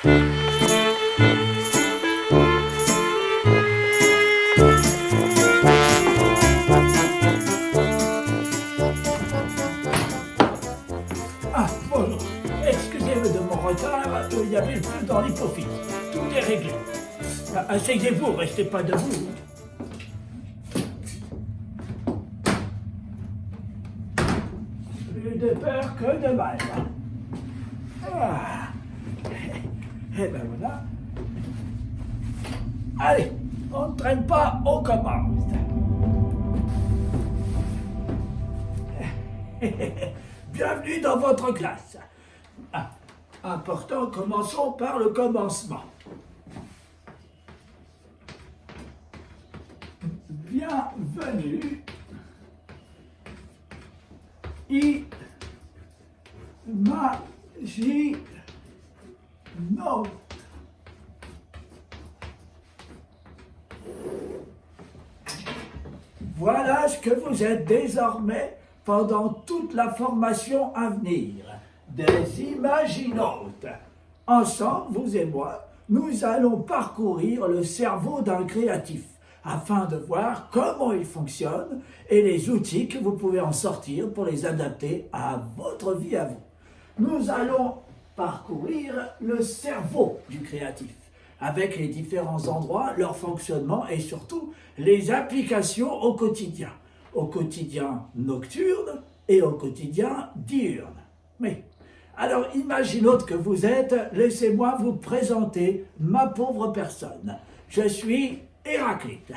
Ah, bonjour. Excusez-moi de mon retard, il y avait le feu dans l'hypophyse. Tout est réglé. Asseyez-vous, restez pas debout. Plus de peur que de mal. Ah. Et ben voilà. Allez, on ne traîne pas, on commence. Bienvenue dans votre classe. Ah, important, commençons par le commencement. Bienvenue. Imaginons. Voilà ce que vous êtes désormais pendant toute la formation à venir, des imaginautes. Ensemble, vous et moi, nous allons parcourir le cerveau d'un créatif afin de voir comment il fonctionne et les outils que vous pouvez en sortir pour les adapter à votre vie à vous. Nous allons parcourir le cerveau du créatif avec les différents endroits, leur fonctionnement et surtout les applications au quotidien nocturne et au quotidien diurne. Mais, alors imaginons que vous êtes, laissez-moi vous présenter ma pauvre personne. Je suis Héraclite,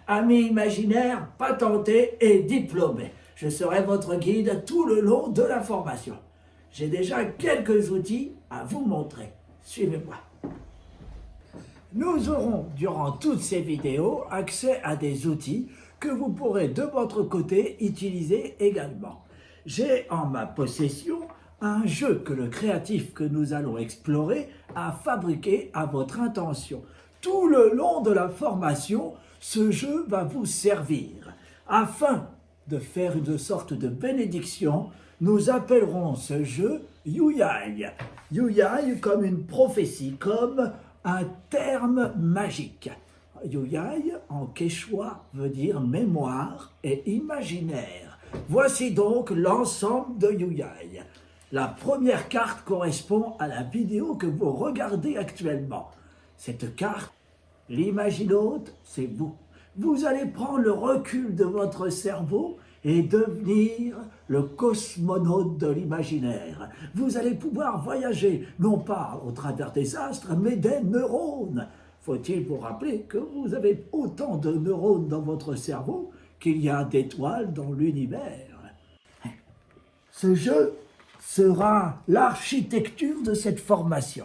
ami imaginaire, patenté et diplômé. Je serai votre guide tout le long de la formation. J'ai déjà quelques outils à vous montrer. Suivez-moi. Nous aurons, durant toutes ces vidéos, accès à des outils que vous pourrez de votre côté utiliser également. J'ai en ma possession un jeu que le créatif que nous allons explorer a fabriqué à votre intention. Tout le long de la formation, ce jeu va vous servir. Afin de faire une sorte de bénédiction, nous appellerons ce jeu Yuyai. Yuyai comme une prophétie, comme un terme magique. Yuyai en quechua veut dire mémoire et imaginaire. Voici donc l'ensemble de Yuyai. La première carte correspond à la vidéo que vous regardez actuellement. Cette carte, l'imaginaute, c'est vous. Vous allez prendre le recul de votre cerveau et devenir le cosmonaute de l'imaginaire. Vous allez pouvoir voyager, non pas au travers des astres, mais des neurones. Faut-il vous rappeler que vous avez autant de neurones dans votre cerveau qu'il y a d'étoiles dans l'univers. Ce jeu sera l'architecture de cette formation.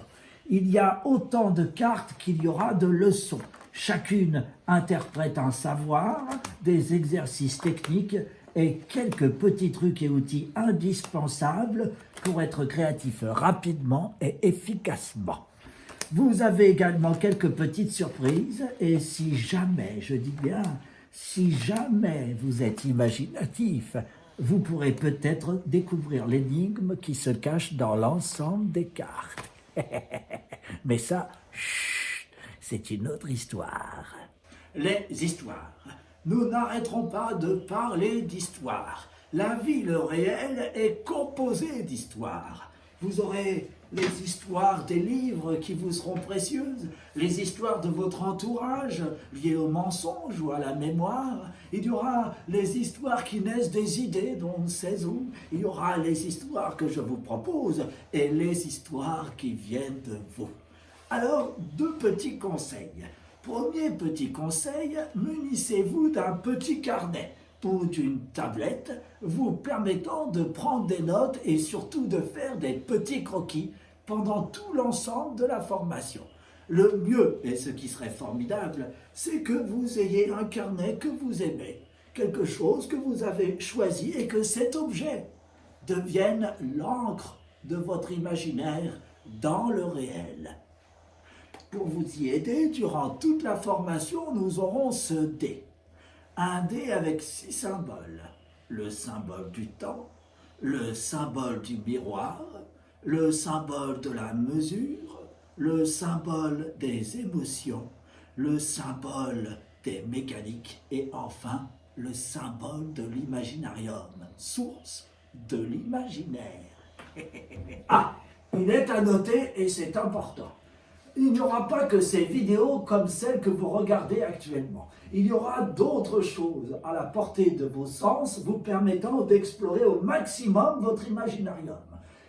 Il y a autant de cartes qu'il y aura de leçons. Chacune interprète un savoir, des exercices techniques et quelques petits trucs et outils indispensables pour être créatif rapidement et efficacement. Vous avez également quelques petites surprises et si jamais, je dis bien, si jamais vous êtes imaginatif, vous pourrez peut-être découvrir l'énigme qui se cache dans l'ensemble des cartes. Mais ça, chut, c'est une autre histoire. Les histoires. Nous n'arrêterons pas de parler d'histoire. La vie, le réel, est composé d'histoires. Vous aurez les histoires des livres qui vous seront précieuses, les histoires de votre entourage liées au mensonge ou à la mémoire. Il y aura les histoires qui naissent des idées dont on ne sait où. Il y aura les histoires que je vous propose et les histoires qui viennent de vous. Alors, deux petits conseils. Premier petit conseil, munissez-vous d'un petit carnet ou d'une tablette vous permettant de prendre des notes et surtout de faire des petits croquis pendant tout l'ensemble de la formation. Le mieux, et ce qui serait formidable, c'est que vous ayez un carnet que vous aimez, quelque chose que vous avez choisi et que cet objet devienne l'encre de votre imaginaire dans le réel. Pour vous y aider, durant toute la formation, nous aurons ce dé. Un dé avec 6 symboles. Le symbole du temps, le symbole du miroir, le symbole de la mesure, le symbole des émotions, le symbole des mécaniques et enfin le symbole de l'imaginarium, source de l'imaginaire. Ah, il est à noter et c'est important. Il n'y aura pas que ces vidéos comme celles que vous regardez actuellement. Il y aura d'autres choses à la portée de vos sens vous permettant d'explorer au maximum votre imaginarium.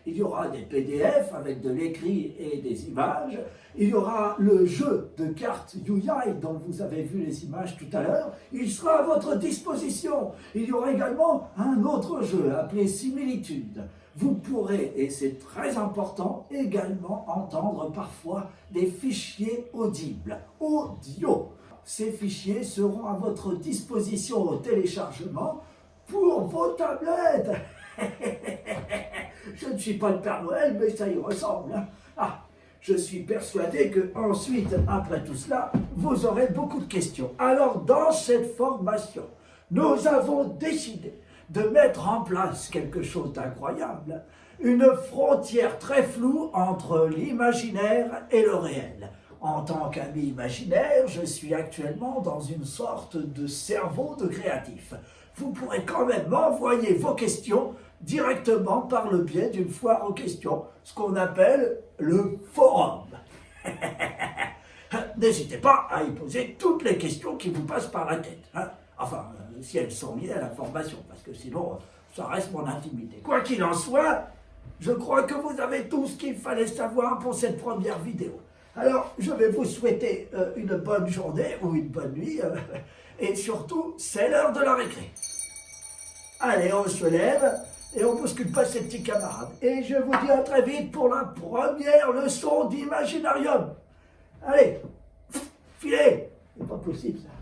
Il y aura des PDF avec de l'écrit et des images. Il y aura le jeu de cartes Yuyai dont vous avez vu les images tout à l'heure. Il sera à votre disposition. Il y aura également un autre jeu appelé Similitude. Vous pourrez, et c'est très important, également entendre parfois des fichiers audibles, audio. Ces fichiers seront à votre disposition au téléchargement pour vos tablettes. Je ne suis pas le Père Noël, mais ça y ressemble. Ah, je suis persuadé que ensuite, après tout cela, vous aurez beaucoup de questions. Alors, dans cette formation, nous avons décidé de mettre en place quelque chose d'incroyable, une frontière très floue entre l'imaginaire et le réel. En tant qu'ami imaginaire, je suis actuellement dans une sorte de cerveau de créatif. Vous pourrez quand même m'envoyer vos questions directement par le biais d'une foire aux questions, ce qu'on appelle le forum. N'hésitez pas à y poser toutes les questions qui vous passent par la tête. Enfin, si elles sont liées à la formation, parce que sinon, ça reste mon intimité. Quoi qu'il en soit, je crois que vous avez tout ce qu'il fallait savoir pour cette première vidéo. Alors, je vais vous souhaiter une bonne journée ou une bonne nuit, et surtout, c'est l'heure de la récré. Allez, on se lève et on bouscule pas ses petits camarades. Et je vous dis à très vite pour la première leçon d'imaginarium. Allez, filez. C'est pas possible ça.